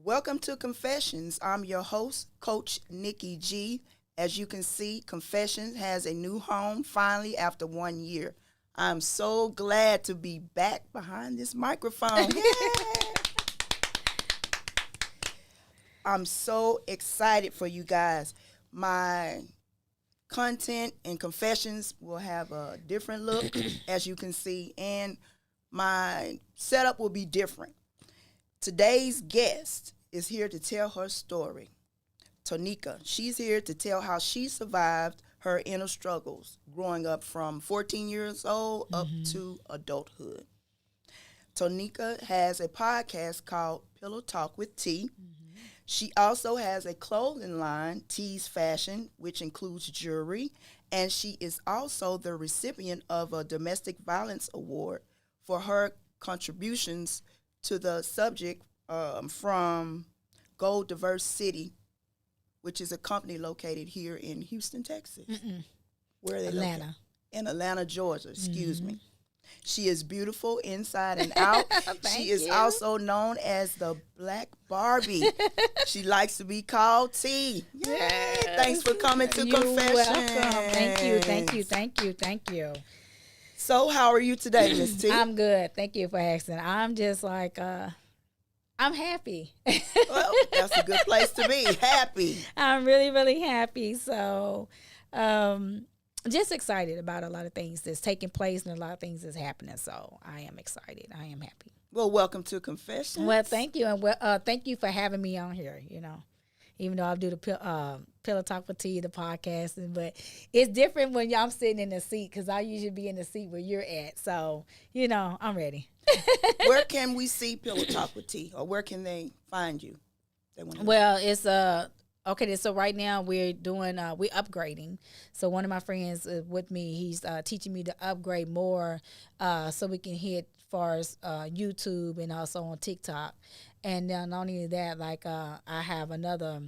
Welcome to Confessions. I'm your host, Coach Nikki G. As you can see, Confessions has a new home finally after 1 year. I'm so glad to be back behind this microphone. Yay! I'm so excited for you guys. My content and confessions will have a different look, as you can see, and my setup will be different. Today's guest is here to tell her story. Tonika, she's here to tell how she survived her inner struggles growing up from 14 years old up to adulthood. Tonika has a podcast called Pillow Talk with T. She also has a clothing line, T's Fashion, which includes jewelry, and she is also the recipient of a domestic violence award for her contributions to the subject from Gold Diverse City, which is a company located here in Houston, Texas. Where are they located? Atlanta. In Atlanta, Georgia, excuse me. She is beautiful inside and out. She is also known as the Black Barbie. She likes to be called T. Yay! Thanks for coming to Confessions. Welcome. Thank you. So, how are you today, Miss T? I'm good. Thank you for asking. I'm just like, I'm happy. Well, that's a good place to be. Happy. I'm really, really happy. So, just excited about a lot of things that's taking place and a lot of things that's happening. So, I am excited. I am happy. Well, welcome to Confessions. Well, thank you. And thank you for having me on here, even though I do the Pillow Talk with T, the podcast, but it's different when I'm sitting in the seat because I usually be in the seat where you're at. So, I'm ready. Where can we see Pillow Talk with T, or where can they find you? Well, it's okay. So right now we're upgrading. So one of my friends with me, he's teaching me to upgrade more, so we can hit far as YouTube and also on TikTok. And not only that, like I have another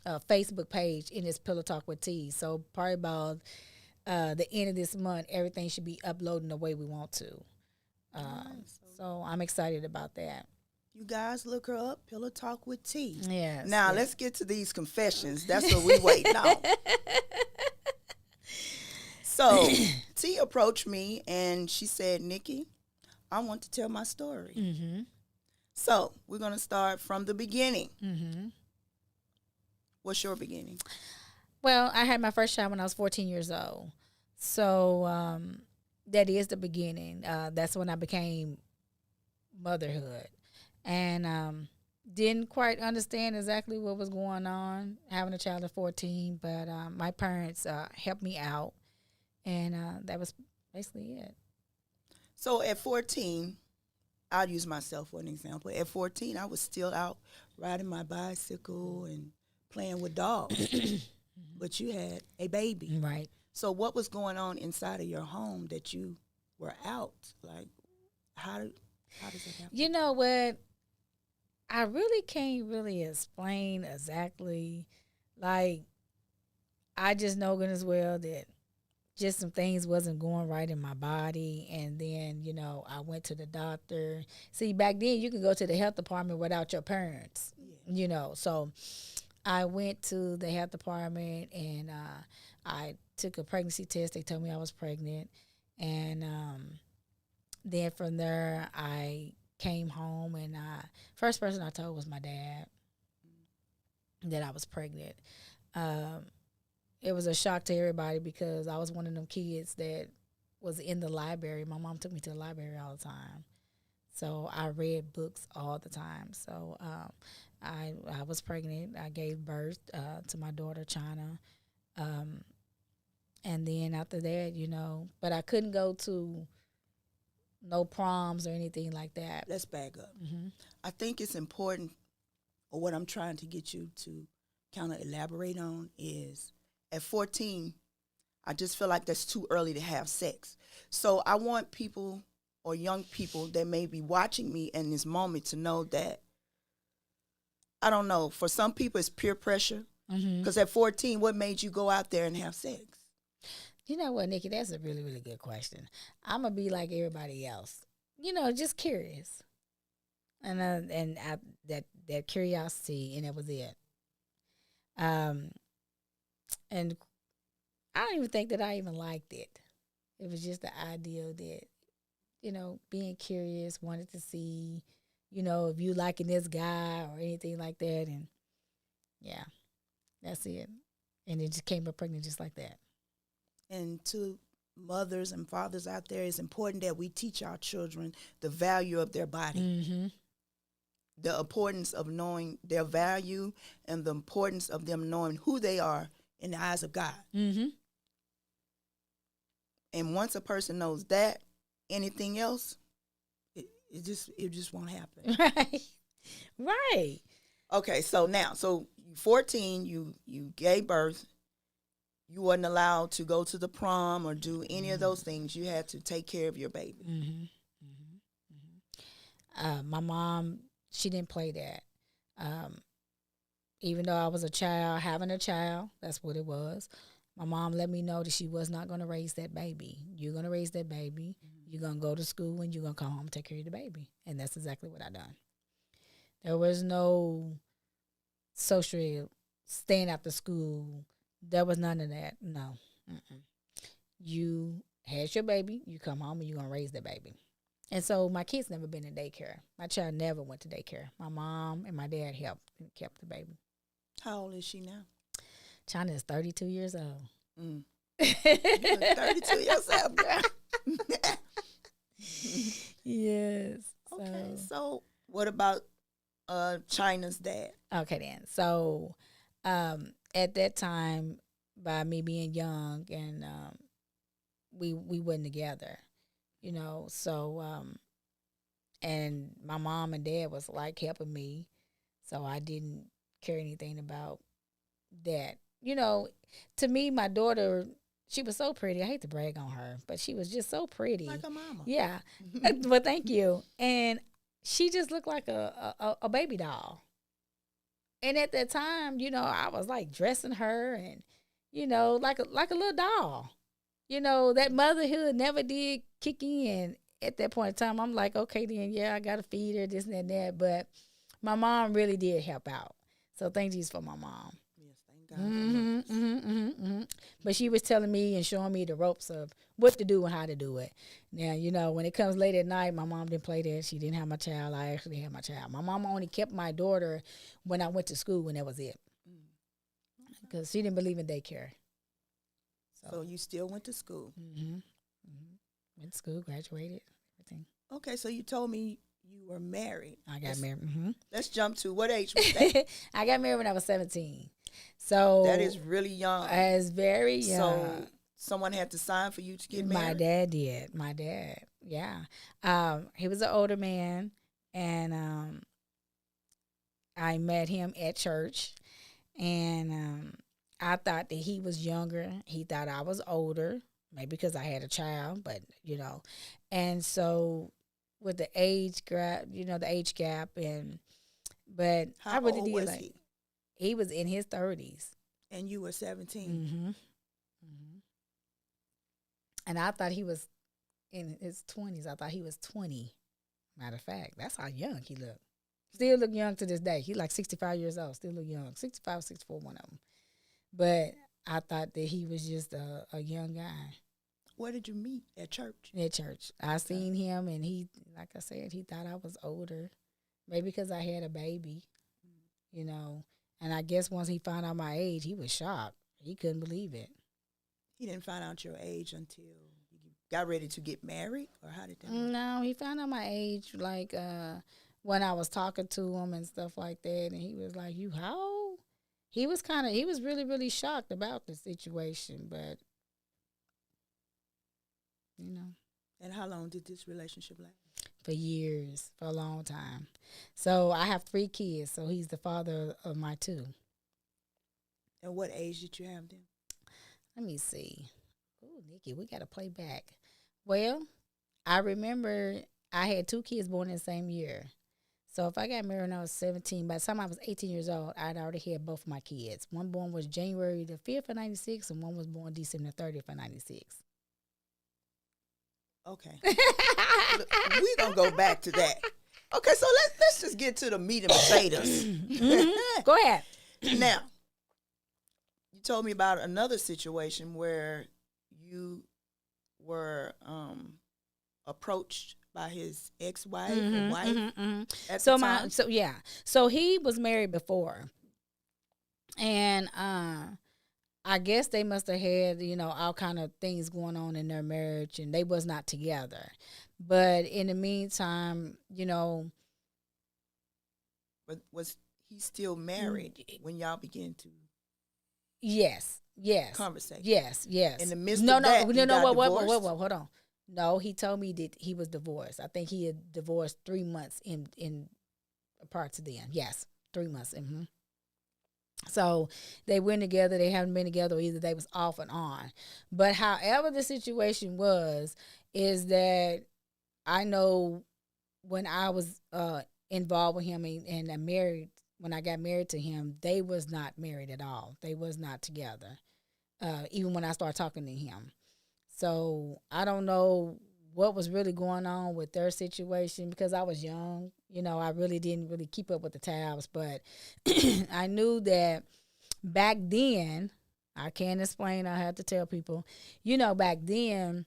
Facebook page in this Pillow Talk with T. So probably about the end of this month, everything should be uploading the way we want to. So I'm excited about that. You guys look her up, Pillow Talk with T. Yes. Now, let's get to these confessions. That's what we waiting on. So, T approached me and she said, Nikki, I want to tell my story. So, we're going to start from the beginning. What's your beginning? Well, I had my first child when I was 14 years old. So, that is the beginning. That's when I became motherhood. And didn't quite understand exactly what was going on having a child at 14, but my parents helped me out, and that was basically it. So at 14, I'll use myself for an example. At 14, I was still out riding my bicycle and playing with dogs, but you had a baby. Right. So what was going on inside of your home that you were out? Like, how does that happen? You know what? I really can't really explain exactly. Like, I just know good as well that just some things wasn't going right in my body. And then, I went to the doctor. See, back then you could go to the health department without your parents, So I went to the health department and I took a pregnancy test. They told me I was pregnant. And then from there, I came home, and first person I told was my dad that I was pregnant. It was a shock to everybody because I was one of them kids that was in the library. My mom took me to the library all the time. So I read books all the time. So I was pregnant. I gave birth to my daughter, China. And then after that, but I couldn't go to no proms or anything like that. Let's back up. I think it's important, or what I'm trying to get you to kind of elaborate on is, at 14, I just feel like that's too early to have sex. So I want people or young people that may be watching me in this moment to know that, I don't know, for some people it's peer pressure. Because at 14, what made you go out there and have sex? You know what, Nikki? That's a really, really good question. I'm going to be like everybody else. Just curious. that curiosity, and that was it. Um, and I don't even think that I even liked it. It was just the idea that, being curious, wanted to see, if you liking this guy or anything like that. And yeah, that's it. And it just came up pregnant just like that. And to mothers and fathers out there, it's important that we teach our children the value of their body, Mm-hmm. the importance of knowing their value, and the importance of them knowing who they are in the eyes of God. Mm-hmm. And once a person knows that, anything else, it just won't happen. Right. Right. Okay, so now, you 14, you gave birth. You wasn't allowed to go to the prom or do any of those things. You had to take care of your baby. Mm-hmm. Mm-hmm. My mom, she didn't play that. Even though I was a child, having a child, that's what it was. My mom let me know that she was not going to raise that baby. You're going to raise that baby. Mm-hmm. You're going to go to school, and you're going to come home and take care of the baby. And that's exactly what I done. There was no social staying after school. There was none of that. No. Mm-mm. You had your baby. You come home, and you're going to raise the baby. And so my kids never been in daycare. My child never went to daycare. My mom and my dad helped and kept the baby. How old is she now? China is 32 years old. Mm. 32 years old, girl. Yes. Okay, so what about China's dad? Okay, then. So at that time, by me being young, and we wasn't together, so and my mom and dad was like helping me, so I didn't care anything about that. To me, my daughter, she was so pretty. I hate to brag on her, but she was just so pretty. Like a mama. Yeah. Well, thank you. And she just looked like a baby doll. And at that time, I was like dressing her and, like a little doll. That motherhood never did kick in at that point in time. I'm like, okay, then, yeah, I got to feed her, this and that. But my mom really did help out. So thank you for my mom. Yes, thank God. But she was telling me and showing me the ropes of what to do and how to do it. Now, when it comes late at night, my mom didn't play that. She didn't have my child. I actually had my child. My mom only kept my daughter when I went to school, and that was it. Because she didn't believe in daycare. So you still went to school? Went to school, graduated, everything. Okay, so you told me you were married. I got married. Let's jump to what age was that? I got married when I was 17. So that is really young. It's very young. So someone had to sign for you to get married? My dad did. My dad, yeah. He was an older man, and I met him at church, and I thought that he was younger. He thought I was older, maybe because I had a child, but, and so with the age gap, but how I really old did was like, he was in his 30s. And you were 17. And I thought he was in his 20s. I thought he was 20. Matter of fact, that's how young he looked. Still look young to this day. He like 65 years old. Still look young. 65, 64, one of them. But I thought that he was just a young guy. Where did you meet? At church? At church. I seen him, and he, like I said, he thought I was older. Maybe because I had a baby, And I guess once he found out my age, he was shocked. He couldn't believe it. He didn't find out your age until you got ready to get married? Or how did that work? No, he found out my age, like, when I was talking to him and stuff like that. And he was like, you how old? He was really, really shocked about the situation. But, And how long did this relationship last? For years, for a long time. So I have 3 kids, so he's the father of my 2. And what age did you have them? Let me see. Oh, Nikki, we got to play back. Well, I remember I had 2 kids born in the same year. So if I got married when I was 17, by the time I was 18 years old, I'd already had both of my kids. One born was January the 5th of 96, and one was born December 30th of 96. Okay. We're going to go back to that. Okay, so let's let's just get to the meat and potatoes. Go ahead. Now, you told me about another situation where you were approached by his ex-wife or wife at the time. So he was married before, and I guess they must have had, all kind of things going on in their marriage, and they was not together. But in the meantime, But was he still married when y'all began to yes, conversate? yes. In the midst of that, you got divorced? Whoa, hold on. No, he told me that he was divorced. I think he had divorced 3 months in prior to then. Yes, 3 months. So they went together. They haven't been together, or either they was off and on. But however the situation is that I know when I was involved with him and I married, when I got married to him, they was not married at all. They was not together, even when I started talking to him. So I don't know what was really going on with their situation because I was young. I really didn't really keep up with the tabs, but I knew that back then, I can't explain, I had to tell people, back then,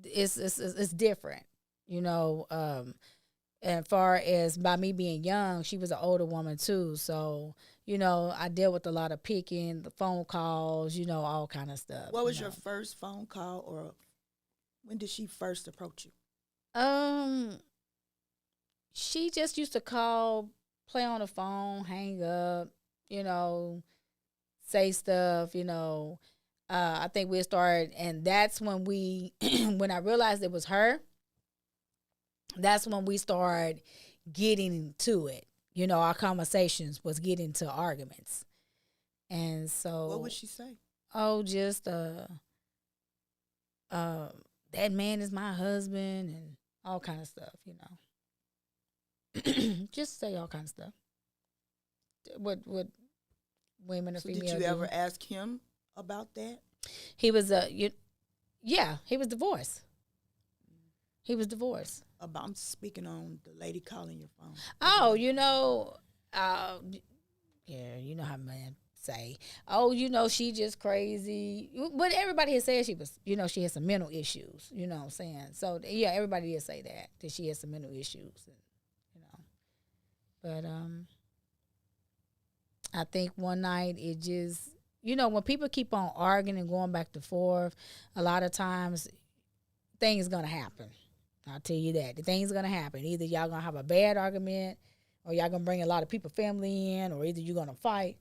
it's different, as far as by me being young, she was an older woman too. So, I dealt with a lot of picking, the phone calls, all kind of stuff. What was your first phone call, or when did she first approach you? She just used to call, play on the phone, hang up, say stuff, I think we started, and that's when when I realized it was her, that's when we started getting to it. Our conversations was getting to arguments. And so what would she say? Oh, just that man is my husband and all kind of stuff, Just say all kind of stuff. What women or female. Did you ever ask him about that? He was he was divorced. He was divorced. I'm speaking on the lady calling your phone. Oh, yeah, you know how men say, oh, she just crazy. But everybody had said she was, she had some mental issues, you know what I'm saying? So, yeah, everybody did say that she had some mental issues, But I think one night it just, when people keep on arguing and going back and forth, a lot of times things going to happen. I'll tell you that. The thing's going to happen. Either y'all going to have a bad argument, or y'all going to bring a lot of people, family in, or either you're going to fight.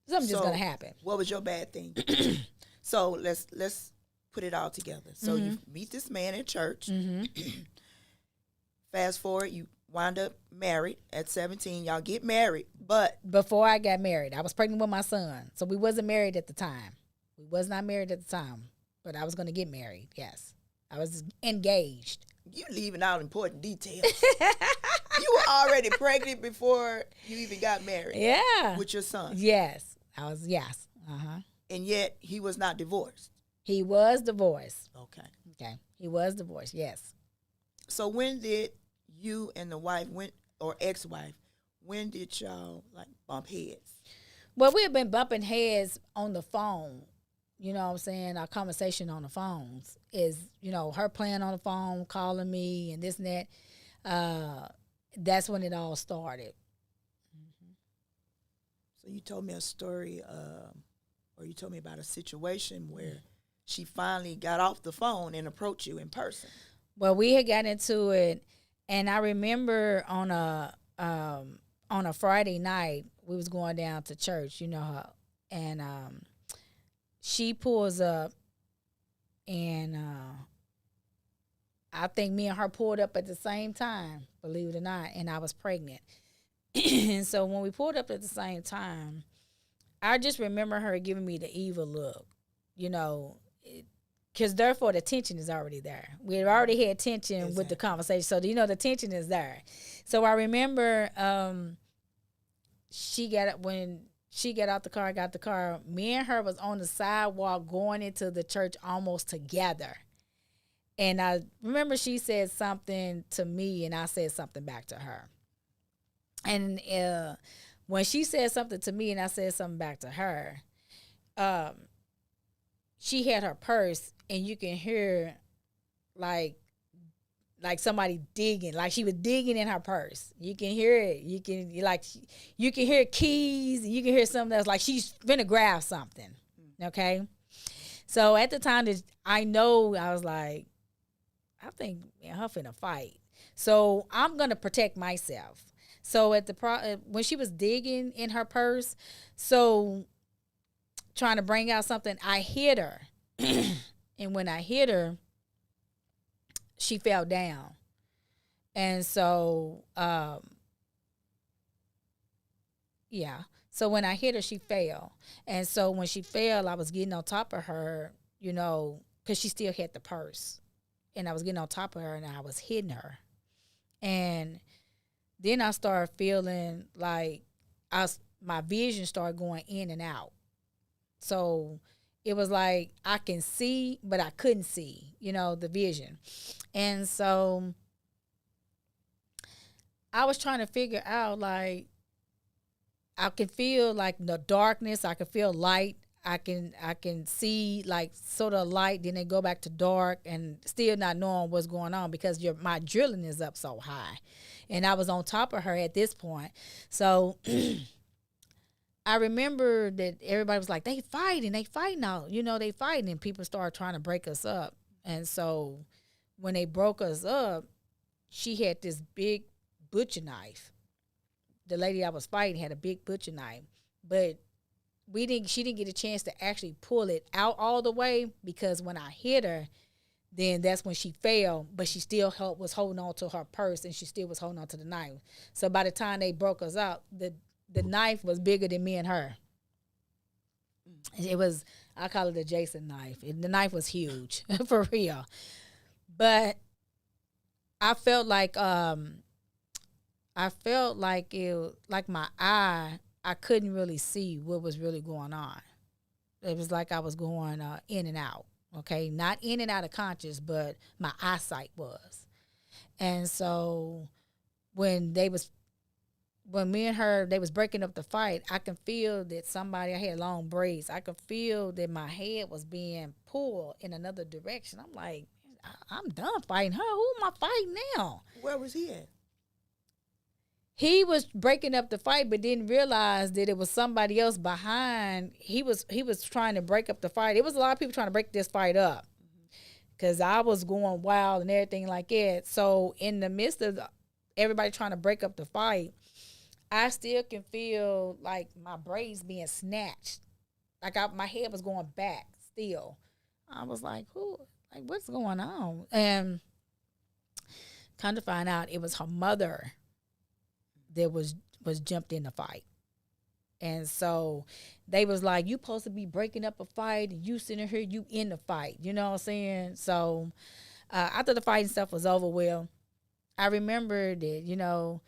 Something's just going to happen. What was your bad thing? So let's put it all together. So you meet this man in church. Fast forward, you wind up married at 17. Y'all get married, but before I got married, I was pregnant with my son. So we wasn't married at the time. We was not married at the time, but I was going to get married, yes. I was engaged. You leaving out important details. You were already pregnant before you even got married. Yeah. With your son. Yes. I was, yes. Uh-huh. And yet he was not divorced. He was divorced. Okay. He was divorced, yes. So when did you and the wife or ex-wife, when did y'all bump heads? Well, we had been bumping heads on the phone. You know what I'm saying? Our conversation on the phones is, her playing on the phone, calling me and this and that. That's when it all started. So you told me a story, or you told me about a situation where she finally got off the phone and approached you in person. Well, we had got into it, and I remember on a Friday night, we was going down to church, and she pulls up, and I think me and her pulled up at the same time, believe it or not, and I was pregnant. And so when we pulled up at the same time, I just remember her giving me the evil look, because therefore the tension is already there. We had already had tension with the conversation, so the tension is there. So I remember when she got out the car, got the car, me and her was on the sidewalk going into the church almost together. And I remember she said something to me, and I said something back to her. And when she said something to me, and I said something back to her, um, she had her purse, and you can hear like somebody digging, like she was digging in her purse. You can hear it. You can hear keys. You can hear something that's like she's gonna grab something. Okay, so at the time that I know, I was like, I think her finna fight. So I'm gonna protect myself. So at the when she was digging in her purse, so trying to bring out something, I hit her, and when I hit her, she fell down. And so, yeah. So when I hit her, she fell. And so when she fell, I was getting on top of her, you know, because she still had the purse. And I was getting on top of her, and I was hitting her. And then I started feeling like my vision started going in and out. So it was like I can see, but I couldn't see, you know, the vision. And so I was trying to figure out, like, I can feel like the darkness. I can feel light. I can see like sort of light. Then they go back to dark, and still not knowing what's going on because my adrenaline is up so high, and I was on top of her at this point. So I remember that everybody was like, they fighting out, you know, they fighting, and people started trying to break us up. And so when they broke us up, she had this big butcher knife. The lady I was fighting had a big butcher knife, but she didn't get a chance to actually pull it out all the way, because when I hit her, then that's when she fell, but she still was holding on to her purse, and she still was holding on to the knife. So by the time they broke us up, the knife was bigger than me and her. It was, I call it a Jason knife. The knife was huge, for real. But I felt like like my eye, I couldn't really see what was really going on. It was like I was going in and out. Okay, not in and out of conscious, but my eyesight was. And so when me and her, they was breaking up the fight, I can feel that I had long braids. I could feel that my head was being pulled in another direction. I'm like, I'm done fighting her. Who am I fighting now? Where was he at? He was breaking up the fight, but didn't realize that it was somebody else behind. He was trying to break up the fight. It was a lot of people trying to break this fight up, because I was going wild and everything like that. So in the midst of everybody trying to break up the fight, I still can feel like my braids being snatched. Like my head was going back still. I was like, what's going on? And come to find out, it was her mother that was jumped in the fight. And so they was like, you supposed to be breaking up a fight, and you sitting here, you in the fight. You know what I'm saying? So after the fighting stuff was over, well, I remember that, you know,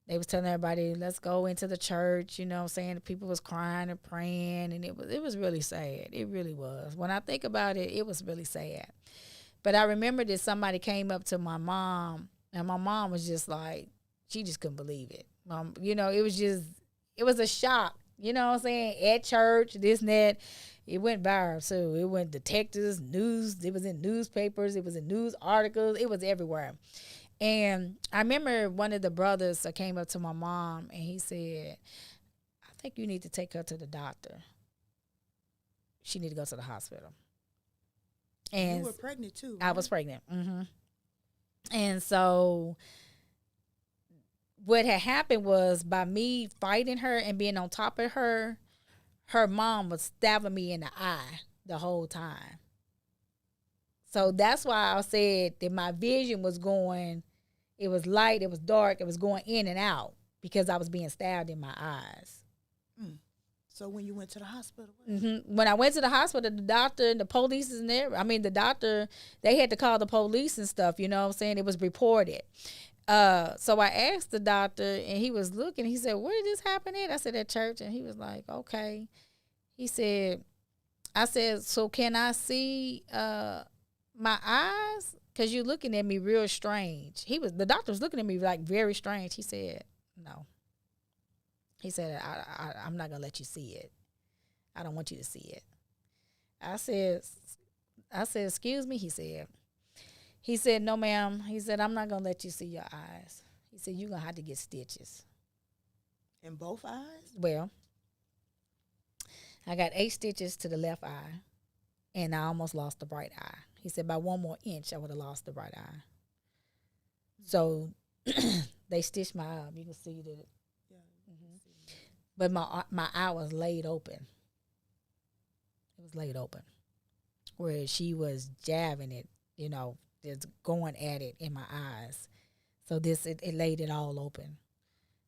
they was telling everybody, let's go into the church, you know what I'm saying? The people was crying and praying, and it was really sad. It really was. When I think about it, it was really sad. But I remember that somebody came up to my mom, and my mom was just like, she just couldn't believe it. You know, it was a shock, you know what I'm saying? At church, this and that. It went viral too. It went detectives, news. It was in newspapers. It was in news articles. It was everywhere. And I remember one of the brothers came up to my mom, and he said, I think you need to take her to the doctor. She need to go to the hospital. And you were pregnant too, right? I was pregnant. Mm-hmm. And so what had happened was, by me fighting her and being on top of her, her mom was stabbing me in the eye the whole time. So that's why I said that my vision was going, it was light, it was dark, it was going in and out, because I was being stabbed in my eyes. So when you went to the hospital? When I went to the hospital, the doctor and the police and the doctor, they had to call the police and stuff, you know what I'm saying? It was reported. So I asked the doctor, and he was looking. He said, where did this happen at? I said, at church. And he was like, okay. He said, I said, so can I see my eyes? because you're looking at me real strange. The doctor was looking at me like very strange. He said, no. He said, I'm not going to let you see it. I don't want you to see it. I said, excuse me? He said, no, ma'am. He said, I'm not going to let you see your eyes. He said, you're going to have to get stitches. In both eyes? Well, I got 8 stitches to the left eye, and I almost lost the right eye. He said, by 1 more inch, I would have lost the right eye. So they stitched my eye up. You can see that. But my eye was laid open. It was laid open. Where she was jabbing it, just going at it in my eyes. So it laid it all open.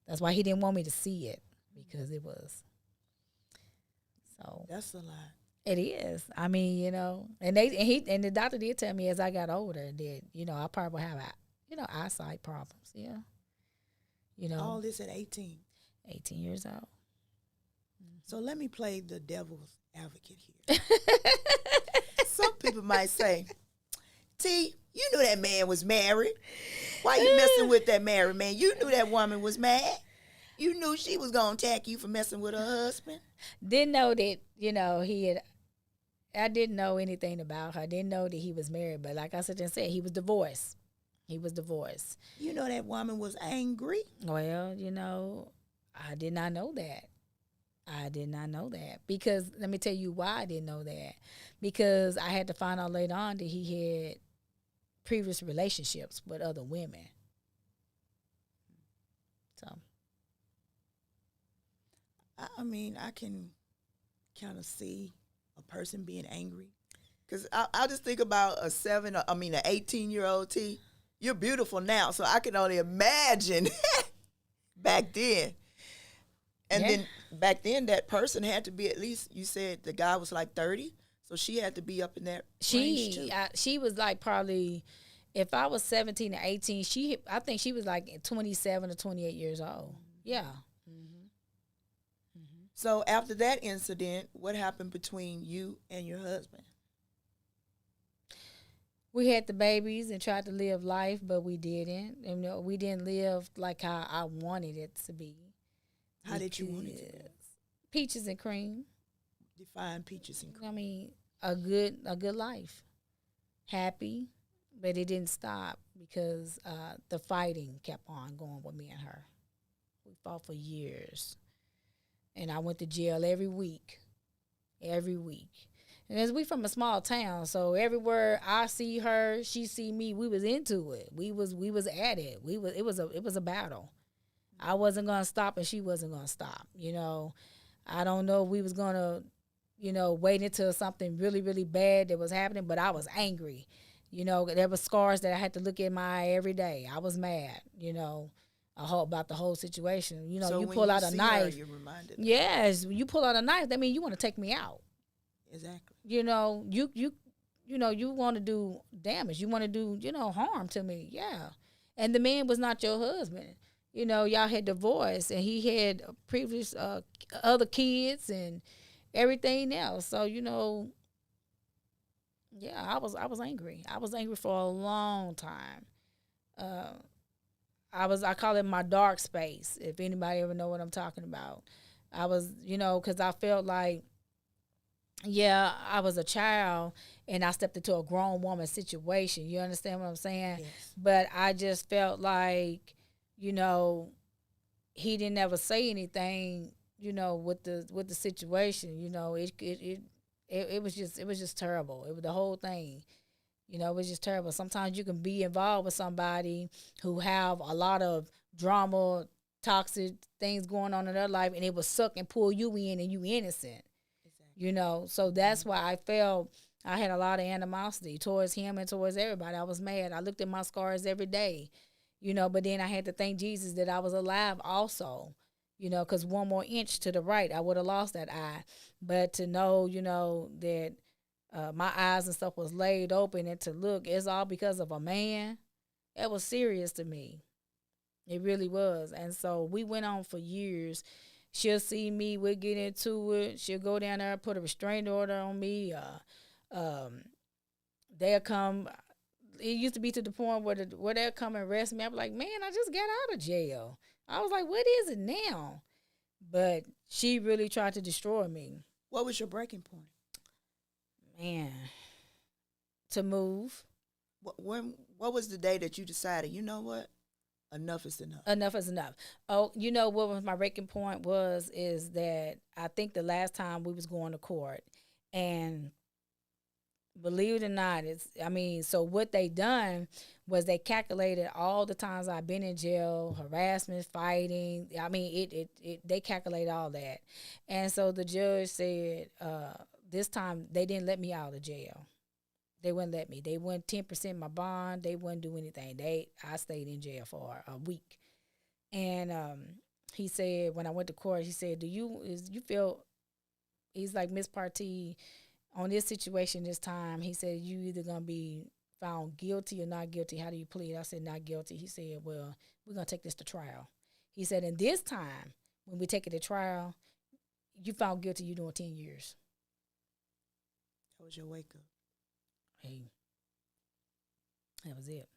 That's why he didn't want me to see it, because it was. So that's a lot. It is. I mean, and the doctor did tell me as I got older that, I probably have eyesight problems. Yeah. All this at 18. 18 years old. So let me play the devil's advocate here. Some people might say, T, you knew that man was married. Why you messing with that married man? You knew that woman was mad. You knew she was going to attack you for messing with her husband. Didn't know that, I didn't know anything about her. I didn't know that he was married. But like I said, he was divorced. He was divorced. You know that woman was angry? Well, I did not know that. I did not know that. Because let me tell you why I didn't know that. Because I had to find out later on that he had previous relationships with other women. So. I mean, I can kind of see a person being angry. Because I just think about an 18-year-old T. You're beautiful now, so I can only imagine back then. And then back then, that person had to be at least, you said the guy was like 30, so she had to be up in that range too. She was like probably, if I was 17 or 18, I think she was like 27 or 28 years old. Yeah. So after that incident, what happened between you and your husband? We had the babies and tried to live life, but we didn't. We didn't live like how I wanted it to be. How did you want it to be? Peaches and cream. Define peaches and cream. I mean, a good life. Happy, but it didn't stop because the fighting kept on going with me and her. We fought for years. And I went to jail every week. And as we from a small town, so everywhere I see her, she see me, we was into it. We was at it. It was a battle. I wasn't gonna stop and she wasn't gonna stop. I don't know if we was gonna, wait until something really, really bad that was happening, but I was angry. There were scars that I had to look in my eye every day. I was mad, about the whole situation. So you pull out a knife. You're reminded. Yes, when you pull out a knife, that means you want to take me out. Exactly. You want to do damage. You want to do, harm to me. Yeah. And the man was not your husband. Y'all had divorced and he had previous other kids and everything else. So, yeah, I was angry. I was angry for a long time. I call it my dark space, if anybody ever know what I'm talking about. I was, because I felt like, yeah, I was a child and I stepped into a grown woman situation. You understand what I'm saying? Yes. But I just felt like, he didn't ever say anything, with the situation. It was just terrible. It was the whole thing. It was just terrible. Sometimes you can be involved with somebody who have a lot of drama, toxic things going on in their life, and it will suck and pull you in, and you innocent. Exactly. So that's why I felt I had a lot of animosity towards him and towards everybody. I was mad. I looked at my scars every day, but then I had to thank Jesus that I was alive also, because 1 more inch to the right, I would have lost that eye. But to know, that my eyes and stuff was laid open and to look, it's all because of a man. It was serious to me. It really was. And so we went on for years. She'll see me, we'll get into it. She'll go down there and put a restraining order on me. They'll come, it used to be to the point where they'll come and arrest me. I'm like, man, I just got out of jail. I was like, what is it now? But she really tried to destroy me. What was your breaking point? Man, to move. What was the day that you decided, you know what? Enough is enough. Enough is enough. Oh, you know what was my breaking point is that I think the last time we was going to court, and believe it or not, so what they done was they calculated all the times I've been in jail, harassment, fighting. I mean, they calculated all that. And so the judge said, this time they didn't let me out of jail. They wouldn't let me. They wouldn't 10% my bond. They wouldn't do anything. I stayed in jail for a week. And he said, when I went to court, he said, you feel, he's like, Miss Partee, on this situation this time, he said, you either going to be found guilty or not guilty. How do you plead? I said, not guilty. He said, well, we're going to take this to trial. He said, and this time, when we take it to trial, you found guilty, you're doing 10 years. That was your wake up. Hey, that was it.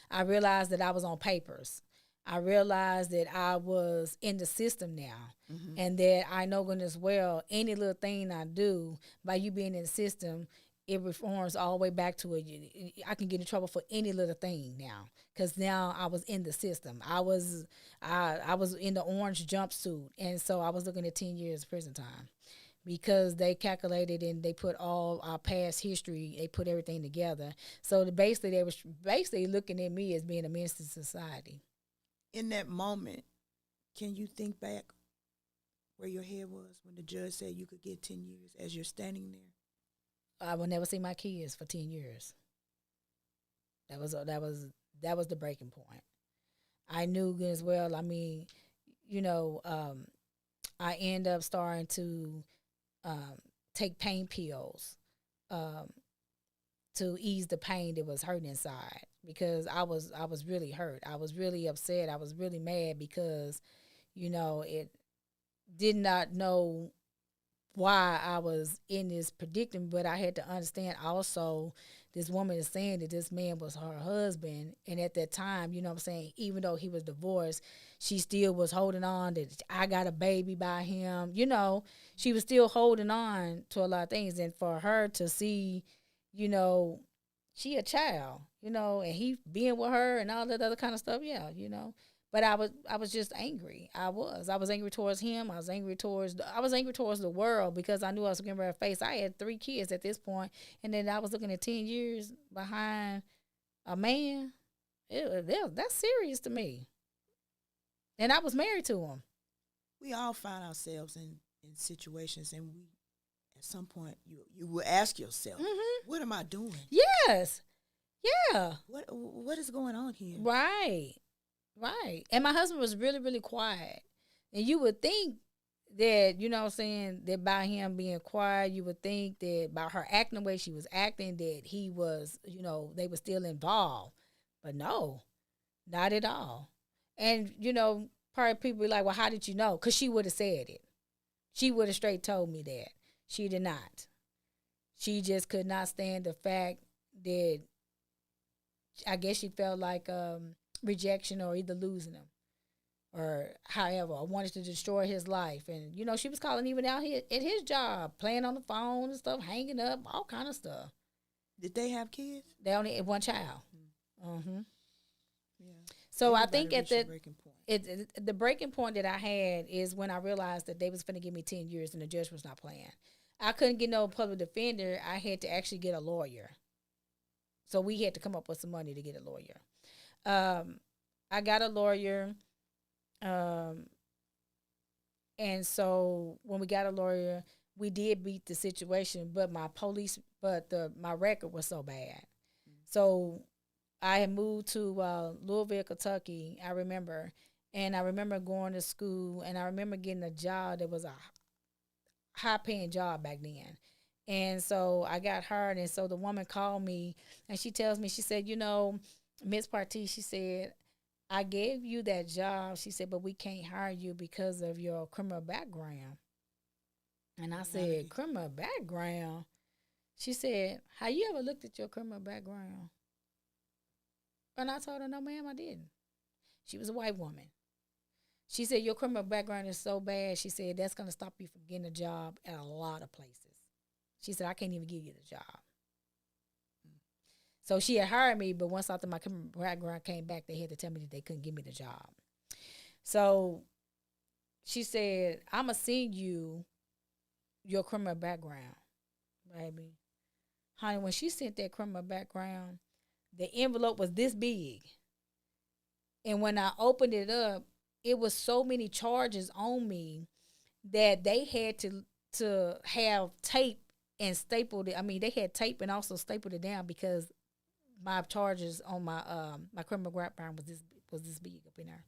I realized that I was on papers. I realized that I was in the system now, and that I know goodness well, any little thing I do, by you being in the system, it reforms all the way back to it. I can get in trouble for any little thing now, because now I was in the system. I was in the orange jumpsuit, and so I was looking at 10 years prison time, because they calculated and they put all our past history, they put everything together. So basically, they was looking at me as being a menace to society. In that moment, can you think back where your head was when the judge said you could get 10 years as you're standing there? I will never see my kids for 10 years. That was the breaking point. I knew good as well. I mean, I end up starting to take pain pills to ease the pain that was hurting inside, because I was really hurt. I was really upset. I was really mad because, it did not know why I was in this predicament, but I had to understand also this woman is saying that this man was her husband, and at that time, even though he was divorced, she still was holding on that I got a baby by him. She was still holding on to a lot of things, and for her to see, she a child, and he being with her and all that other kind of stuff, yeah. But I was just angry. I was angry towards him. I was angry towards the world, because I knew I was getting ready to face. I had 3 kids at this point, and then I was looking at 10 years behind a man. That's serious to me. And I was married to him. We all find ourselves in situations, and we, at some point, you will ask yourself, what am I doing? Yes. Yeah. What is going on here? Right. And my husband was really, really quiet. And you would think that, that by him being quiet, you would think that by her acting the way she was acting, that he was, they were still involved. But no, not at all. And, probably people be like, well, how did you know? Because she would have said it. She would have straight told me that. She did not. She just could not stand the fact that I guess she felt like rejection or either losing him or however, I wanted to destroy his life. And, she was calling even out here at his job, playing on the phone and stuff, hanging up, all kind of stuff. Did they have kids? They only had 1 child. Yeah. So I think at the breaking point that I had is when I realized that they was going to give me 10 years and the judge was not playing. I couldn't get no public defender. I had to actually get a lawyer. So we had to come up with some money to get a lawyer. I got a lawyer. And so when we got a lawyer, we did beat the situation, but my record was so bad. So I had moved to Louisville, Kentucky, I remember. And I remember going to school, and I remember getting a job that was a high-paying job back then. And so I got hired, and so the woman called me, and she tells me, she said, Miss Partee, she said, I gave you that job, she said, but we can't hire you because of your criminal background. And I said, criminal background? She said, have you ever looked at your criminal background? And I told her, no, ma'am, I didn't. She was a white woman. She said, your criminal background is so bad. She said, that's going to stop you from getting a job at a lot of places. She said, I can't even give you the job. So she had hired me, but once after my criminal background came back, they had to tell me that they couldn't give me the job. So she said, I'm going to send you your criminal background, baby. Honey, when she sent that criminal background, the envelope was this big. And when I opened it up, it was so many charges on me that they had to have tape and stapled it. I mean, they had tape and also stapled it down because my charges on my criminal background was this big up in there.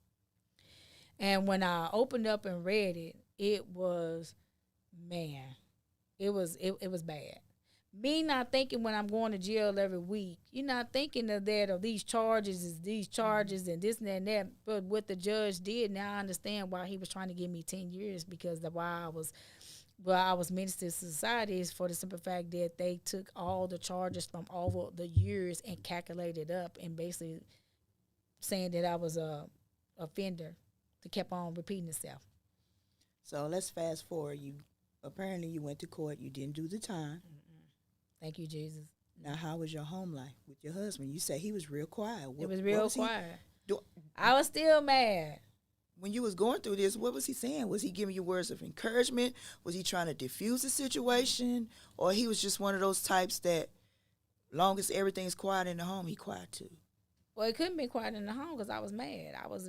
And when I opened up and read it, it was, man, it was bad. Me not thinking when I'm going to jail every week, you're not thinking of that, of these charges and this and that. But what the judge did, now I understand why he was trying to give me 10 years, because why I was minister to society is for the simple fact that they took all the charges from all the years and calculated up and basically saying that I was a offender that kept on repeating itself. So let's fast forward. Apparently you went to court. You didn't do the time. Thank you, Jesus. Now, how was your home life with your husband? You said he was real quiet. It was real quiet. I was still mad. When you was going through this, what was he saying? Was he giving you words of encouragement? Was he trying to diffuse the situation? Or he was just one of those types that long as everything's quiet in the home, he quiet too? Well, it couldn't be quiet in the home because I was mad. I was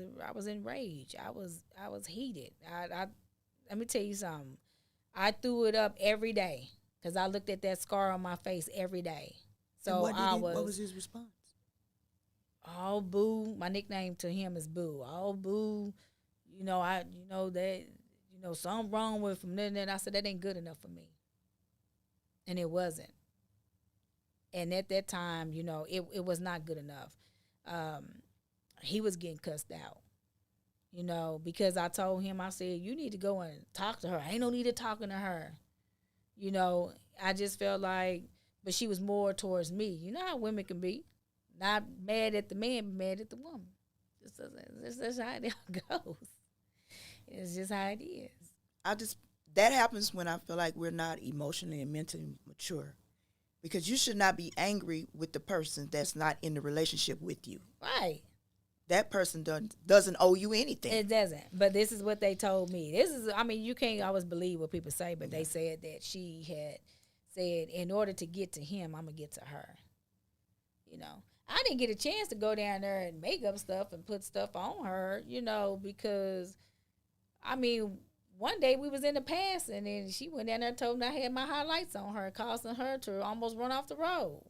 enraged. I was heated. Let me tell you something. I threw it up every day because I looked at that scar on my face every day. So what was his response? Oh, boo. My nickname to him is Boo. Oh, boo. Something wrong with him. Then I said, that ain't good enough for me. And it wasn't. And at that time, it was not good enough. He was getting cussed out, because I told him, I said, you need to go and talk to her. Ain't no need of talking to her. I just felt like, but she was more towards me. You know how women can be. Not mad at the man, but mad at the woman. That's how it goes. It's just how it is. That happens when I feel like we're not emotionally and mentally mature. Because you should not be angry with the person that's not in the relationship with you. Right. That person doesn't owe you anything. It doesn't. But this is what they told me. You can't always believe what people say, but they said that she had said, in order to get to him, I'm going to get to her. I didn't get a chance to go down there and make up stuff and put stuff on her, because, one day we was in the past and then she went down there and told me I had my highlights on her, causing her to almost run off the road.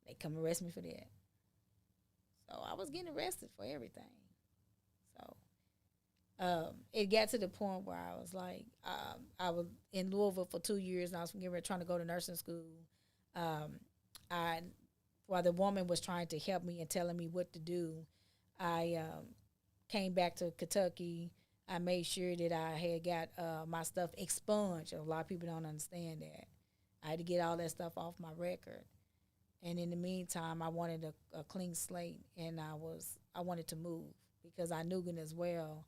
They come arrest me for that. So I was getting arrested for everything. So it got to the point where I was like, I was in Louisville for 2 years and I was trying to go to nursing school. While the woman was trying to help me and telling me what to do, I came back to Kentucky. I made sure that I had got my stuff expunged. A lot of people don't understand that. I had to get all that stuff off my record. And in the meantime, I wanted a clean slate, and I wanted to move because I knew as well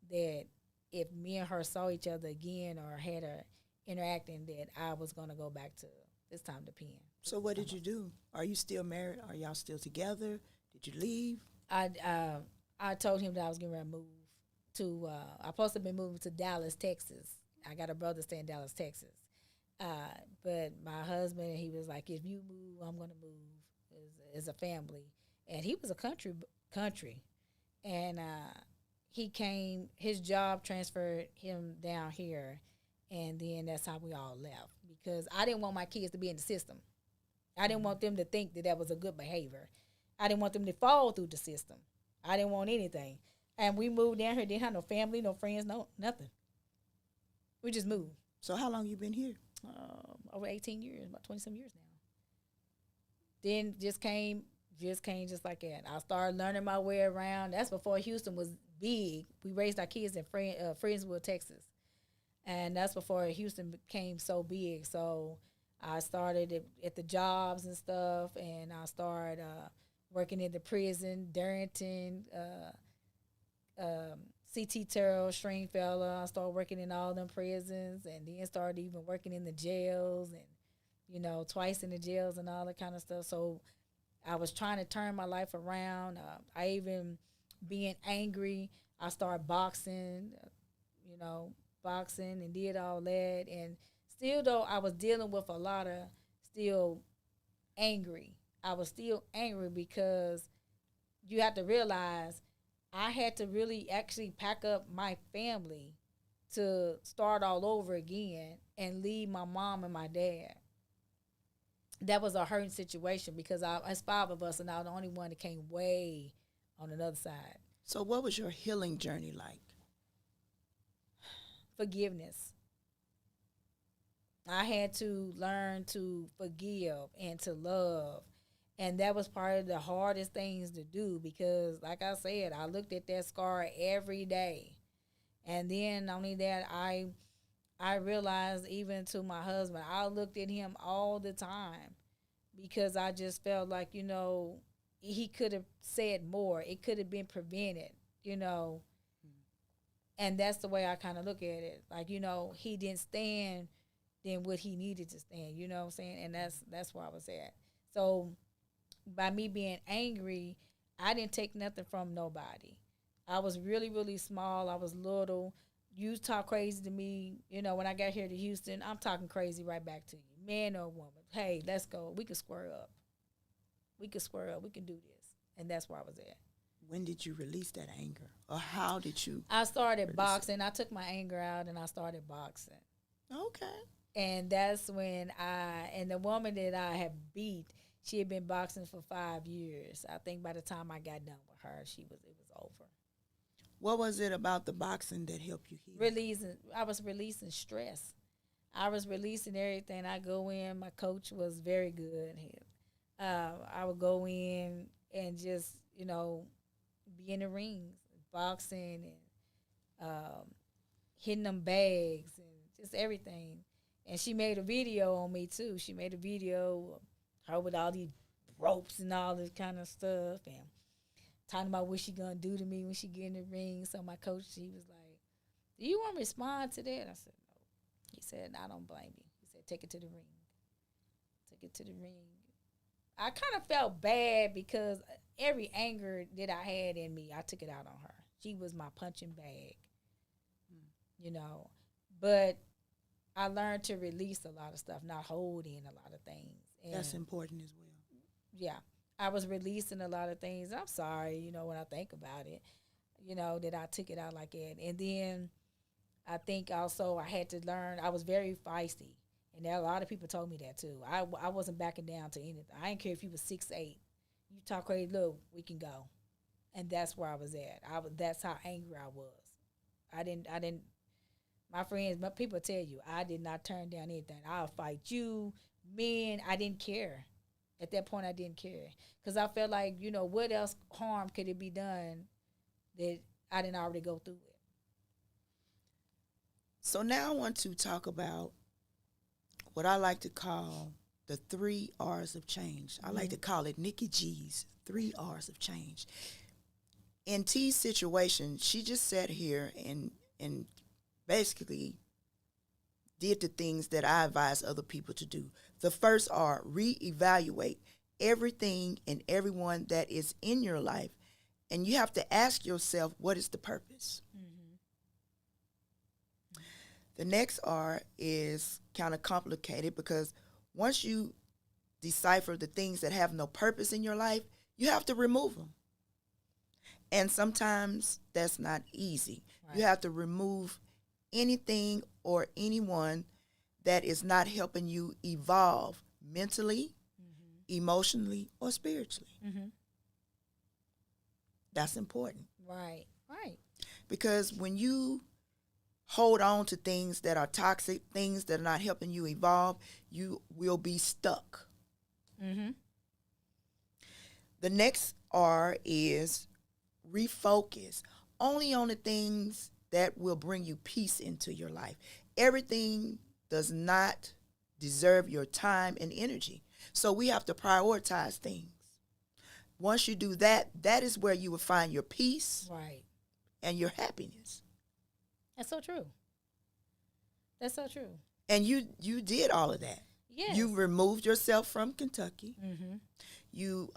that if me and her saw each other again or had a interacting, that I was going to go back to this time the pen. So what did you do? Are you still married? Are y'all still together? Did you leave? I told him that I was getting ready to move to, I supposed to be moving to Dallas, Texas. I got a brother staying in Dallas, Texas. But my husband, he was like, if you move, I'm going to move as a family. And he was a country. And he came, his job transferred him down here. And then that's how we all left. Because I didn't want my kids to be in the system. I didn't want them to think that was a good behavior. I didn't want them to fall through the system. I didn't want anything. And we moved down here, didn't have no family, no friends, no nothing. We just moved. So how long you been here? Over 18 years, about 20-some years now. Then just came just like that. I started learning my way around. That's before Houston was big. We raised our kids in Friendswood, Texas. And that's before Houston became so big. So I started at the jobs and stuff, and I started working in the prison, Darrington, CT Terrell, Stringfellow. I started working in all them prisons, and then started even working in the jails, and twice in the jails and all that kind of stuff. So I was trying to turn my life around. I even being angry, I started boxing, boxing and did all that. And still, though, I was dealing with a lot of still angry. I was still angry because you have to realize I had to really actually pack up my family to start all over again and leave my mom and my dad. That was a hurting situation because it's five of us, and I was the only one that came way on another side. So what was your healing journey like? Forgiveness. I had to learn to forgive and to love. And that was part of the hardest things to do because, like I said, I looked at that scar every day. And then, not only that, I realized, even to my husband, I looked at him all the time because I just felt like, he could have said more. It could have been prevented. And that's the way I kind of look at it. Like, he didn't stand than what he needed to stand. You know what I'm saying? And that's where I was at. So by me being angry, I didn't take nothing from nobody. I was really, really small. I was little. You talk crazy to me. When I got here to Houston, I'm talking crazy right back to you. Man or woman. Hey, let's go. We can square up. We can square up. We can do this. And that's where I was at. When did you release that anger? Or how did you? I started boxing. I took my anger out and I started boxing. Okay. And that's when and the woman that I had beat, she had been boxing for 5 years. I think by the time I got done with her, it was over. What was it about the boxing that helped you heal? I was releasing stress. I was releasing everything. I go in, my coach was very good. I would go in and just, be in the rings, boxing and hitting them bags and just everything. And she made a video on me too. She made a video of her with all these ropes and all this kind of stuff and talking about what she gonna do to me when she get in the ring. So my coach, he was like, "Do you want to respond to that?" I said, "No." He said, "I don't blame you." He said, "Take it to the ring." Take it to the ring. I kind of felt bad because every anger that I had in me, I took it out on her. She was my punching bag, But I learned to release a lot of stuff, not hold in a lot of things. And that's important as well. Yeah. I was releasing a lot of things. I'm sorry, when I think about it, that I took it out like that. And then I think also I had to learn, I was very feisty. And a lot of people told me that too. I wasn't backing down to anything. I didn't care if you was 6'8". You talk crazy, look, we can go. And that's where I was at. That's how angry I was. I didn't, my friends, my people tell you, I did not turn down anything. I'll fight you, men. I didn't care. At that point, I didn't care. Because I felt like, what else harm could it be done that I didn't already go through it? So now I want to talk about what I like to call the 3 R's of change. I like to call it Nikki G's 3 R's of change. In T's situation, she just sat here and basically did the things that I advise other people to do. The first R, reevaluate everything and everyone that is in your life. And you have to ask yourself, what is the purpose? Mm-hmm. The next R is kind of complicated because once you decipher the things that have no purpose in your life, you have to remove them. And sometimes that's not easy. Right. You have to remove anything or anyone that is not helping you evolve mentally, emotionally, or spiritually. Mm-hmm. That's important. Right. Because when you hold on to things that are toxic, things that are not helping you evolve, you will be stuck. Mm-hmm. The next R is refocus. Only on the things that will bring you peace into your life. Everything does not deserve your time and energy. So we have to prioritize things. Once you do that, that is where you will find your peace Right. and your happiness. That's so true. That's so true. And you did all of that. Yes. You removed yourself from Kentucky. Mm-hmm. You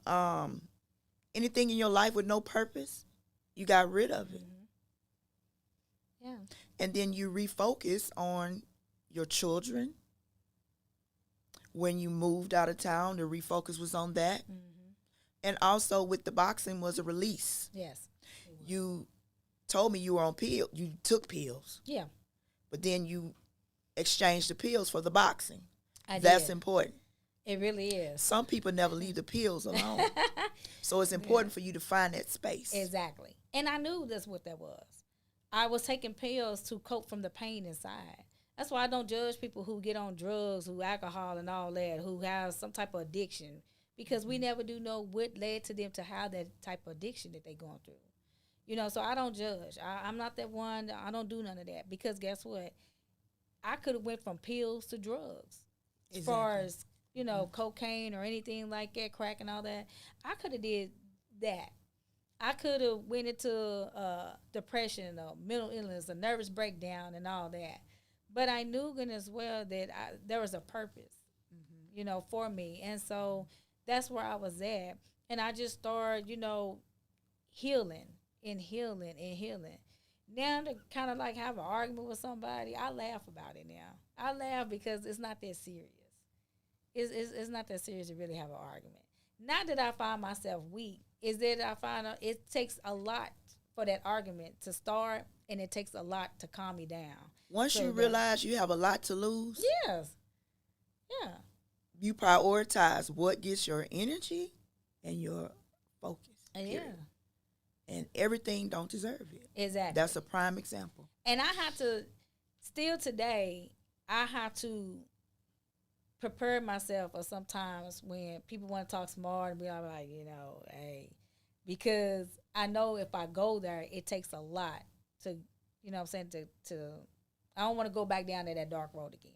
anything in your life with no purpose, you got rid of it. Mm-hmm. Yeah. And then you refocus on your children. When you moved out of town, the refocus was on that. Mm-hmm. And also with the boxing was a release. Yes. You told me you were on pills. You took pills. Yeah. But then you exchanged the pills for the boxing. I That's did. important. It really is. Some people never leave the pills alone. So it's important for you to find that space. Exactly. And I knew that's what that was. I was taking pills to cope from the pain inside. That's why I don't judge people who get on drugs, who alcohol and all that, who have some type of addiction, because we never do know what led to them to have that type of addiction that they're going through. You know, so I don't judge. I'm not that one. I don't do none of that, because guess what? I could have went from pills to drugs. As far as, you know, cocaine or anything like that, crack and all that, I could have did that. I could have went into depression or mental illness, a nervous breakdown and all that. But I knew as well that there was a purpose, you know, for me. And so that's where I was at. And I just started, you know, healing and healing and healing. Now to kind of like have an argument with somebody, I laugh about it now. I laugh because it's not that serious. It's not that serious to really have an argument. Not that I find myself weak, is that I find it takes a lot for that argument to start, and it takes a lot to calm me down. Once you realize you have a lot to lose, yes, yeah, you prioritize what gets your energy and your focus. Yeah, and everything don't deserve it. Exactly. That's a prime example. And I have to, still today, I have to prepare myself for sometimes when people want to talk smart and be like, you know, hey, because I know if I go there, it takes a lot to, you know what I'm saying, to I don't want to go back down to that dark road again.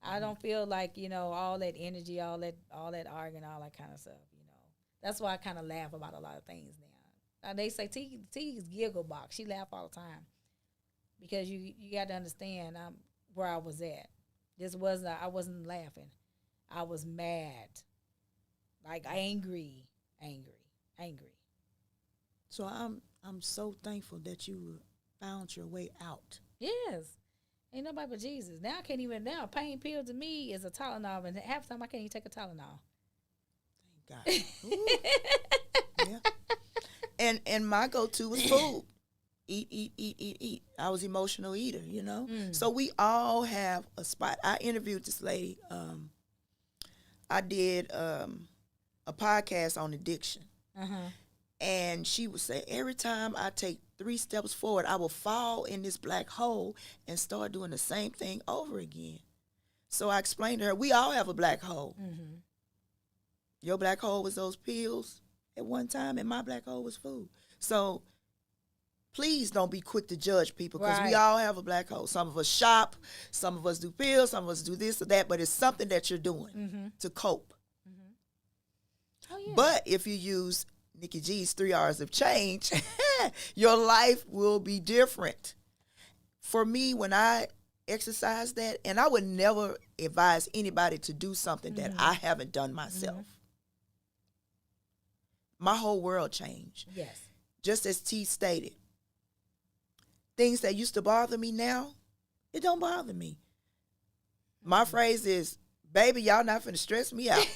I don't feel like, you know, all that energy, all that arguing, all that kind of stuff, you know. That's why I kind of laugh about a lot of things now. They say T is giggle box. She laugh all the time because you got to understand where I was at. I wasn't laughing. I was mad, like angry. So I'm so thankful that you found your way out. Yes. Ain't nobody but Jesus. Now I can't even, now a pain pill to me is a Tylenol, and half the time I can't even take a Tylenol. Thank God. Yeah. And my go-to was food. Eat. I was emotional eater, you know. So we all have a spot. I interviewed this lady. I did a podcast on addiction. And she would say, every time I take 3 steps forward, I will fall in this black hole and start doing the same thing over again. So I explained to her, we all have a black hole. Your black hole was those pills at one time, and my black hole was food. So please don't be quick to judge people, because we all have a black hole. Some of us shop, some of us do pills, some of us do this or that, but it's something that you're doing to cope. Oh, yeah. But if you use Nikki G's 3 hours of change, your life will be different. For me, when I exercise that, and I would never advise anybody to do something that I haven't done myself. My whole world changed. Yes. Just as T stated, things that used to bother me now, it don't bother me. My phrase is, baby, y'all not finna stress me out.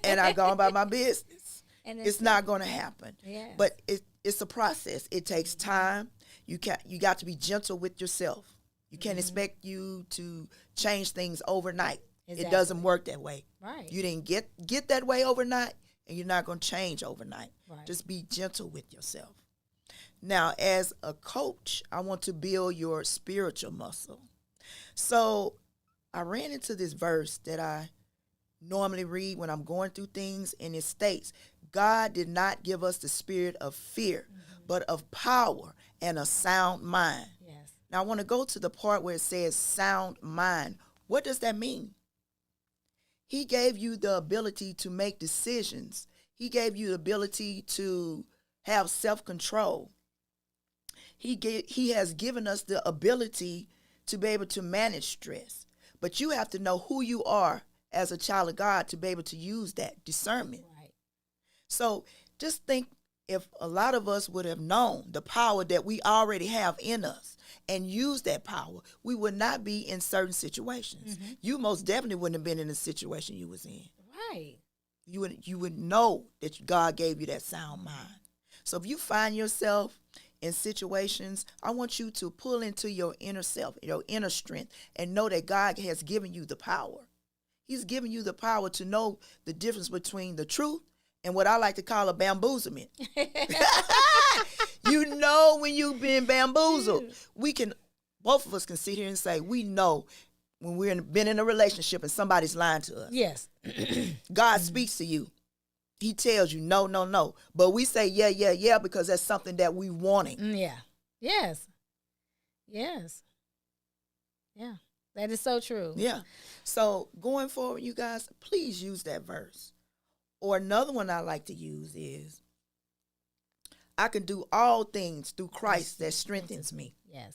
And I go on about my business. And it's not going to happen. Yes. But it's a process. It takes time. You got to be gentle with yourself. You can't expect you to change things overnight. Exactly. It doesn't work that way. Right. You didn't get that way overnight, and you're not going to change overnight. Right. Just be gentle with yourself. Now, as a coach, I want to build your spiritual muscle. So I ran into this verse that I normally read when I'm going through things, and it states, God did not give us the spirit of fear, but of power and a sound mind. Yes. Now, I want to go to the part where it says sound mind. What does that mean? He gave you the ability to make decisions. He gave you the ability to have self-control. He has given us the ability to be able to manage stress. But you have to know who you are as a child of God to be able to use that discernment. Right. So just think, if a lot of us would have known the power that we already have in us and use that power, we would not be in certain situations. Mm-hmm. You most definitely wouldn't have been in the situation you was in. Right. You would know that God gave you that sound mind. So if you find yourself in situations, I want you to pull into your inner self, your inner strength, and know that God has given you the power. He's given you the power to know the difference between the truth and what I like to call a bamboozlement. You know when you've been bamboozled. Both of us can sit here and say, we know when been in a relationship and somebody's lying to us. Yes. God speaks to you. He tells you, no, no, no. But we say, yeah, yeah, yeah, because that's something that we wanting. Yeah. Yes. Yes. Yeah. That is so true. Yeah. So going forward, you guys, please use that verse. Or another one I like to use is, I can do all things through Christ that strengthens me. Yes.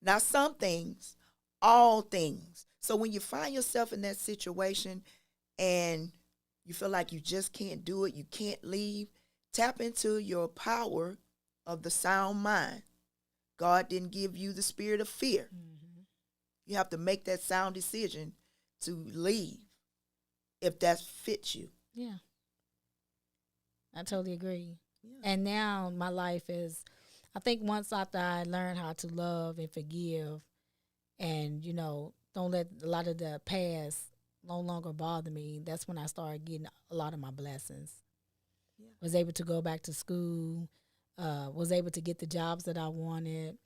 Now, some things, all things. So when you find yourself in that situation and you feel like you just can't do it, you can't leave, tap into your power of the sound mind. God didn't give you the spirit of fear. Mm-hmm. You have to make that sound decision to leave if that fits you. Yeah. I totally agree. Yeah. And now my life is, I think once after I learned how to love and forgive and, don't let a lot of the past no longer bother me, that's when I started getting a lot of my blessings. Yeah. Was able to go back to school, was able to get the jobs that I wanted.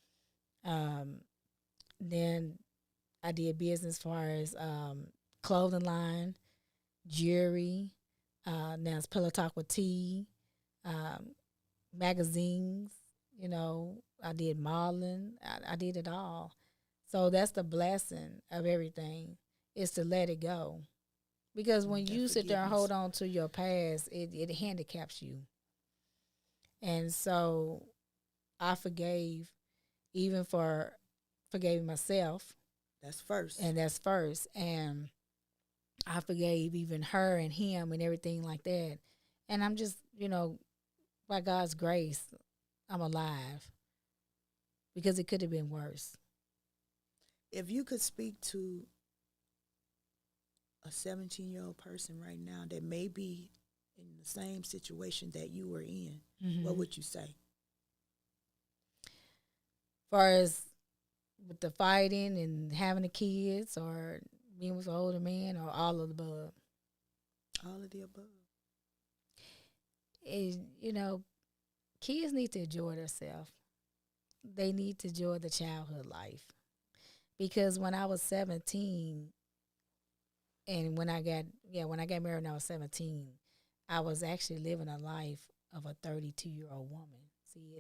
Then I did business as far as clothing line, jewelry. Now it's Pillow Talk with Tea, magazines. I did modeling. I did it all. So that's the blessing of everything, is to let it go. Because when you sit there and hold on to your past, it handicaps you. And so I forgave myself. That's first. And that's first. And I forgave even her and him and everything like that. And I'm just, by God's grace, I'm alive. Because it could have been worse. If you could speak to a 17-year-old person right now that may be in the same situation that you were in, mm-hmm. what would you say? As far as with the fighting and having the kids, or being with an older man, or all of the above? All of the above. Kids need to enjoy themselves. They need to enjoy the childhood life. Because when I was 17, and when I got married when I was 17, I was actually living a life of a 32-year-old woman. See,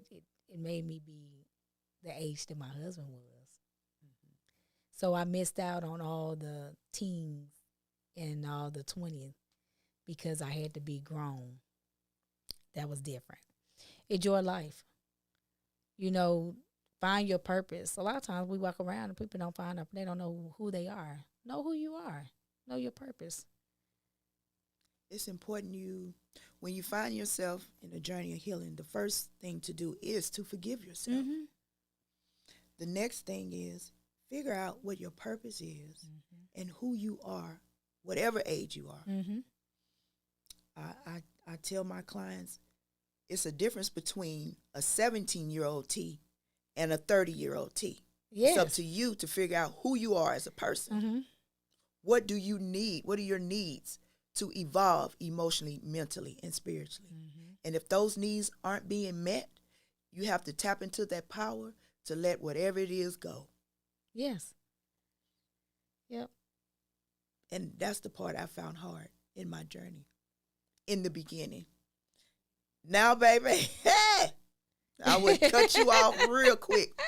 it made me be the age that my husband was. Mm-hmm. So I missed out on all the teens and all the 20s because I had to be grown. That was different. Enjoy life. Find your purpose. A lot of times we walk around and people don't find out. They don't know who they are. Know who you are. Know your purpose. It's important when you find yourself in a journey of healing, the first thing to do is to forgive yourself. Mm-hmm. The next thing is figure out what your purpose is, mm-hmm. and who you are, whatever age you are. Mm-hmm. I tell my clients, it's a difference between a 17-year-old T and a 30-year-old T. Yes. It's up to you to figure out who you are as a person. Mm-hmm. What do you need? What are your needs to evolve emotionally, mentally, and spiritually? Mm-hmm. And if those needs aren't being met, you have to tap into that power to let whatever it is go. Yes. Yep. And that's the part I found hard in my journey in the beginning. Now, baby, I would cut you off real quick.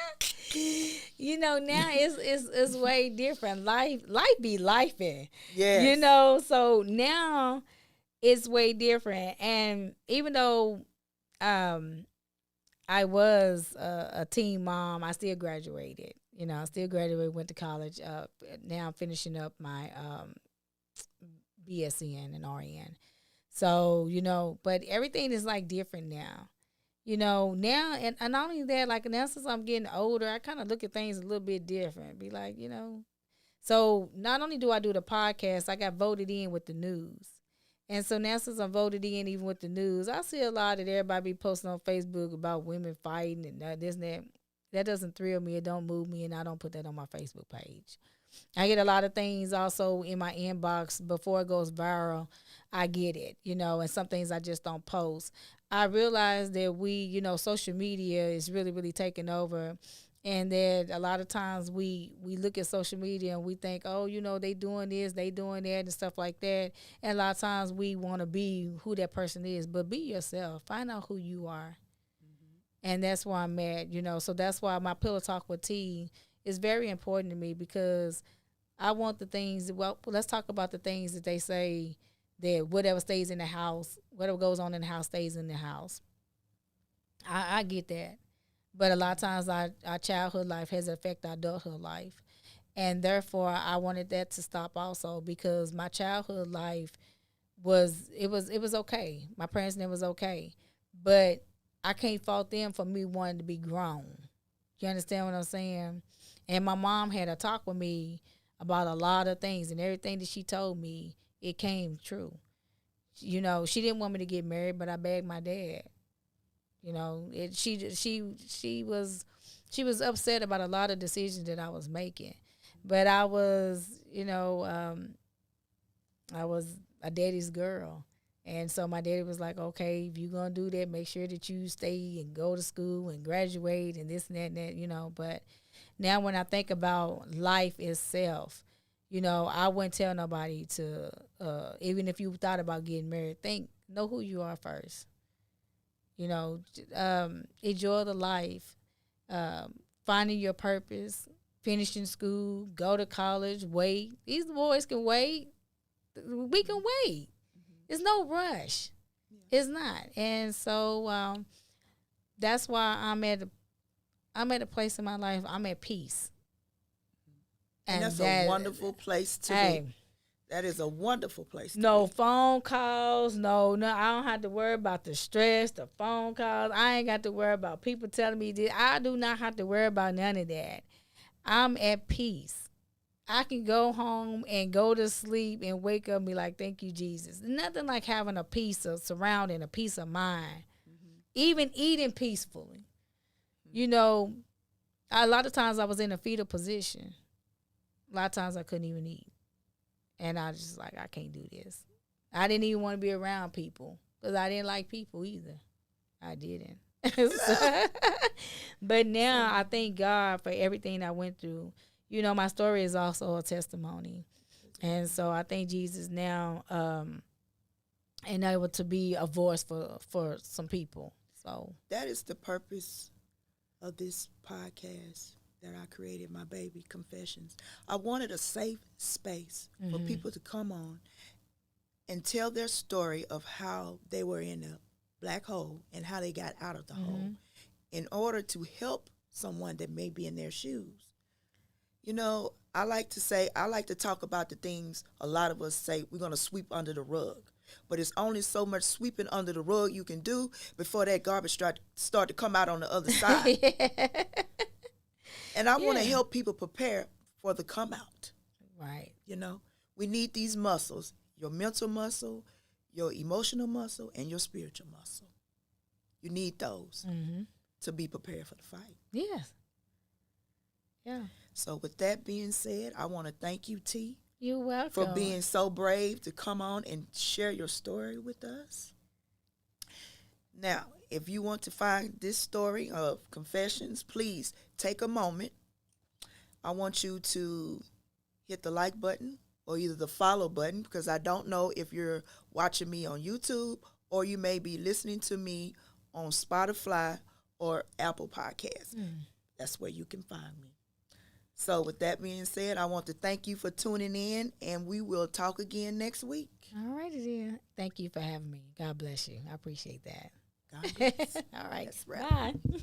Now it's way different. Life be lifing. Yeah. So now it's way different. And even though um, I was a teen mom, I still graduated. You know, I still graduated, went to college. Now I'm finishing up my BSN and RN. So, you know, but everything is like different now. You know, now, and not only that, like now since I'm getting older, I kind of look at things a little bit different. Be like, you know, so not only do I do the podcast, I got voted in with the news. And so now since I'm voted in even with the news, I see a lot that everybody be posting on Facebook about women fighting and this and that. That doesn't thrill me. It don't move me, and I don't put that on my Facebook page. I get a lot of things also in my inbox before it goes viral. I get it, you know, and some things I just don't post. I realize that you know, social media is really, really taking over, and that a lot of times we look at social media and we think, oh, you know, they doing this, they doing that, and stuff like that. And a lot of times we want to be who that person is, but be yourself. Find out who you are. And that's where I'm at, you know. So that's why my Pillow Talk with T is very important to me, because I want the things, well, let's talk about the things that they say that whatever stays in the house, whatever goes on in the house stays in the house. I get that. But a lot of times our childhood life has affected our adulthood life. And therefore, I wanted that to stop also, because my childhood life it was okay. My parents and it was okay. But I can't fault them for me wanting to be grown. You understand what I'm saying? And my mom had a talk with me about a lot of things, and everything that she told me, it came true. You know, she didn't want me to get married, but I begged my dad. You know, she was upset about a lot of decisions that I was making, but I was, you know, I was a daddy's girl. And so my daddy was like, okay, if you're going to do that, make sure that you stay and go to school and graduate and this and that, you know. But now when I think about life itself, you know, I wouldn't tell nobody to, even if you thought about getting married, know who you are first. You know, enjoy the life, finding your purpose, finishing school, go to college, wait. These boys can wait. We can wait. It's no rush. Yeah. It's not. And so that's why I'm at a place in my life. I'm at peace. And that's a wonderful place to be. That is a wonderful place to be. No phone calls. No, I don't have to worry about the stress, the phone calls. I ain't got to worry about people telling me this. I do not have to worry about none of that. I'm at peace. I can go home and go to sleep and wake up and be like, thank you, Jesus. Nothing like having a peace of surrounding, a peace of mind. Mm-hmm. Even eating peacefully. Mm-hmm. You know, a lot of times I was in a fetal position. A lot of times I couldn't even eat. And I was just like, I can't do this. I didn't even want to be around people because I didn't like people either. I didn't. But now I thank God for everything I went through. You know, my story is also a testimony. And so I thank Jesus now and able to be a voice for some people. So that is the purpose of this podcast that I created, My Baby Confessions. I wanted a safe space for people to come on and tell their story of how they were in a black hole and how they got out of the hole in order to help someone that may be in their shoes. You know, I like to talk about the things a lot of us say we're going to sweep under the rug. But it's only so much sweeping under the rug you can do before that garbage start to come out on the other side. And I want to help people prepare for the come out. Right. You know, we need these muscles, your mental muscle, your emotional muscle, and your spiritual muscle. You need those to be prepared for the fight. Yes. Yeah. So with that being said, I want to thank you, T. You're welcome. For being so brave to come on and share your story with us. Now, if you want to find this story of confessions, please take a moment. I want you to hit the like button or either the follow button, because I don't know if you're watching me on YouTube or you may be listening to me on Spotify or Apple Podcasts. That's where you can find me. So with that being said, I want to thank you for tuning in, and we will talk again next week. All righty, dear. Thank you for having me. God bless you. I appreciate that. God bless. All right. That's right. Bye.